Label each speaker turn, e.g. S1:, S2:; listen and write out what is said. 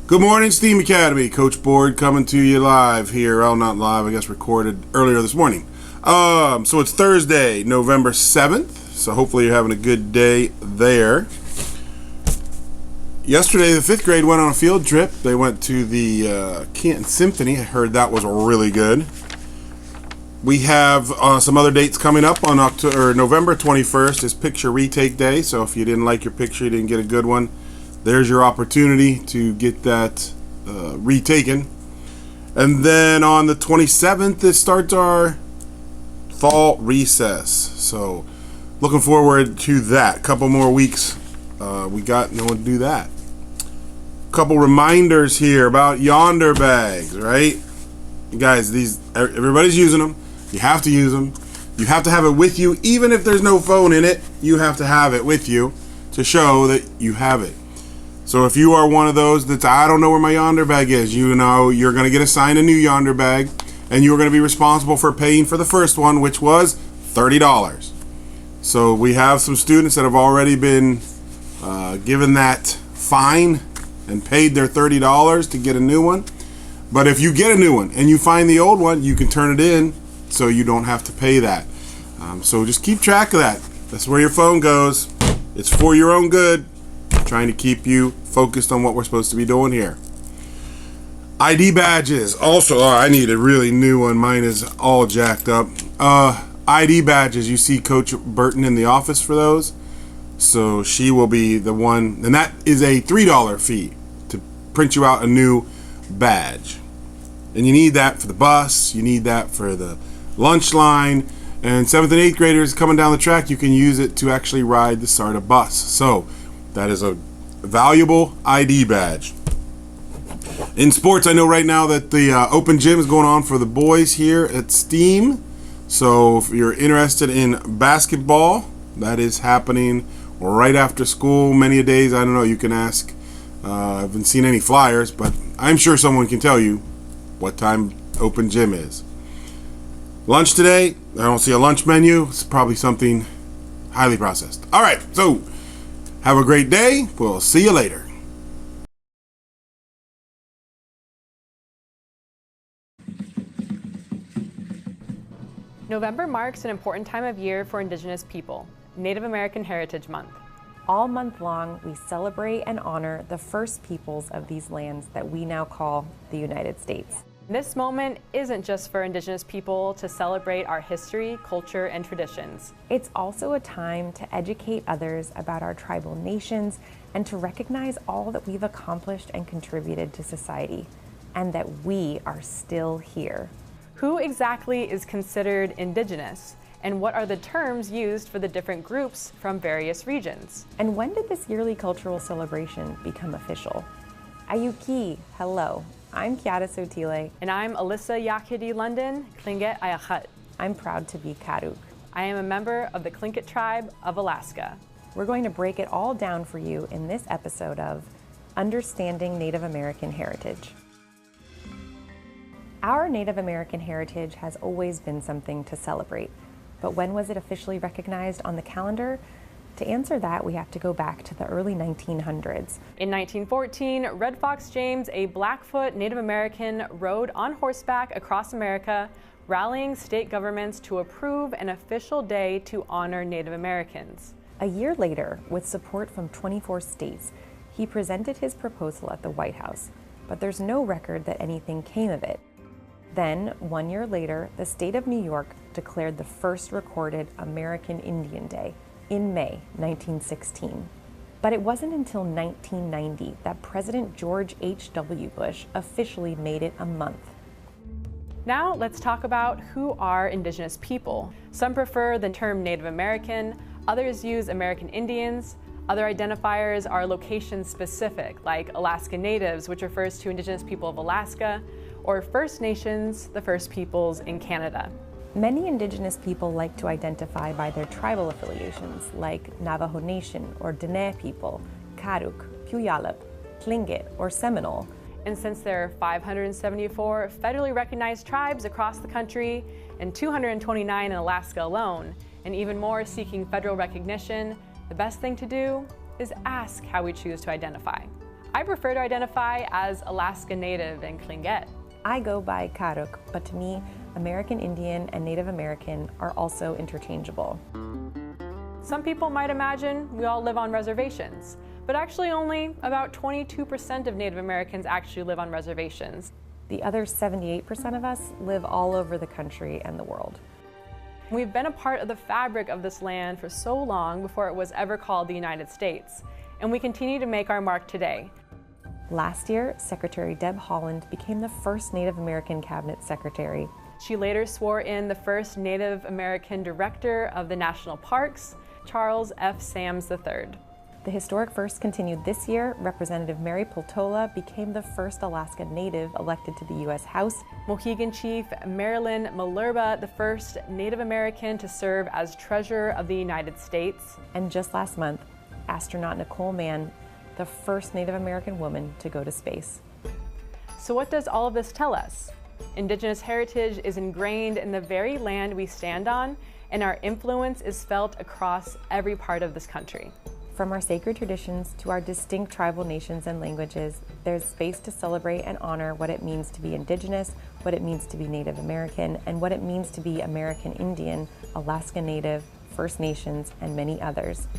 S1: Good morning, STEAM Academy. Coach Board coming to you live here. Well, not live, I guess recorded earlier this morning. So it's Thursday, November 7th. So hopefully you're having a good day there. Yesterday, the 5th grade went on a field trip. They went to the Canton Symphony. I heard that was really good. We have some other dates coming up on November 21st is Picture Retake Day. So if you didn't like your picture, you didn't get a good one, there's your opportunity to get that retaken. And then on the 27th, it starts our fall recess. So looking forward to that. Couple more weeks we got no one to do that. Couple reminders here about Yonder bags, right? You guys, everybody's using them. You have to use them. You have to have it with you. Even if there's no phone in it, you have to have it with you to show that you have it. So if you are one of those that's, I don't know where my Yonder bag is, you know you're going to get assigned a new Yonder bag, and you're going to be responsible for paying for the first one, which was $30. So we have some students that have already been given that fine and paid their $30 to get a new one. But if you get a new one and you find the old one, you can turn it in so you don't have to pay that. So just keep track of that. That's where your phone goes. It's for your own good, trying to keep you focused on what we're supposed to be doing here. ID badges. Also, I need a really new one. Mine is all jacked up. ID badges. You see Coach Burton in the office for those. So she will be the one, and that is a $3 fee to print you out a new badge. And you need that for the bus. You need that for the lunch line. And 7th and 8th graders coming down the track, you can use it to actually ride the SARTA bus. So that is a valuable ID badge. In sports, I know right now that the open gym is going on for the boys here at STEAM. So if you're interested in basketball, that is happening right after school. Many days, I don't know, you can ask. I haven't seen any flyers, but I'm sure someone can tell you what time open gym is. Lunch today, I don't see a lunch menu. It's probably something highly processed. All right, so have a great day. We'll see you later.
S2: November marks an important time of year for Indigenous people, Native American Heritage Month.
S3: All month long, we celebrate and honor the first peoples of these lands that we now call the United States.
S2: This moment isn't just for Indigenous people to celebrate our history, culture, and traditions.
S3: It's also a time to educate others about our tribal nations and to recognize all that we've accomplished and contributed to society, and that we are still here.
S2: Who exactly is considered Indigenous? And what are the terms used for the different groups from various regions?
S3: And when did this yearly cultural celebration become official? Ayuki, hello. I'm Kiara Sotile.
S2: And I'm Alyssa Yakhidi London, Tlingit Ayakhat.
S3: I'm proud to be Karuk.
S2: I am a member of the Tlingit tribe of Alaska.
S3: We're going to break it all down for you in this episode of Understanding Native American Heritage. Our Native American heritage has always been something to celebrate, but when was it officially recognized on the calendar? To answer that, we have to go back to the early 1900s.
S2: In 1914, Red Fox James, a Blackfoot Native American, rode on horseback across America, rallying state governments to approve an official day to honor Native Americans.
S3: A year later, with support from 24 states, he presented his proposal at the White House, but there's no record that anything came of it. Then, 1 year later, the state of New York declared the first recorded American Indian Day in May 1916. But it wasn't until 1990 that President George H.W. Bush officially made it a month.
S2: Now let's talk about who are Indigenous people. Some prefer the term Native American, others use American Indians. Other identifiers are location specific, like Alaska Natives, which refers to Indigenous people of Alaska, or First Nations, the First Peoples in Canada.
S3: Many Indigenous people like to identify by their tribal affiliations, like Navajo Nation or Dene people, Karuk, Puyallup, Tlingit, or Seminole.
S2: And since there are 574 federally recognized tribes across the country and 229 in Alaska alone, and even more seeking federal recognition, the best thing to do is ask how we choose to identify. I prefer to identify as Alaska Native and Tlingit.
S3: I go by Karuk, but to me, American Indian and Native American are also interchangeable.
S2: Some people might imagine we all live on reservations, but actually only about 22% of Native Americans actually live on reservations.
S3: The other 78% of us live all over the country and the world.
S2: We've been a part of the fabric of this land for so long before it was ever called the United States, and we continue to make our mark today.
S3: Last year, Secretary Deb Haaland became the first Native American cabinet secretary.
S2: She later swore in the first Native American director of the national parks, Charles F. Sams III.
S3: The historic first continued this year. Representative Mary Peltola became the first Alaska Native elected to the U.S. House.
S2: Mohegan Chief Marilyn Malerba, the first Native American to serve as Treasurer of the United States.
S3: And just last month, astronaut Nicole Mann, the first Native American woman to go to space.
S2: So what does all of this tell us? Indigenous heritage is ingrained in the very land we stand on, and our influence is felt across every part of this country.
S3: From our sacred traditions to our distinct tribal nations and languages, there's space to celebrate and honor what it means to be Indigenous, what it means to be Native American, and what it means to be American Indian, Alaska Native, First Nations, and many others.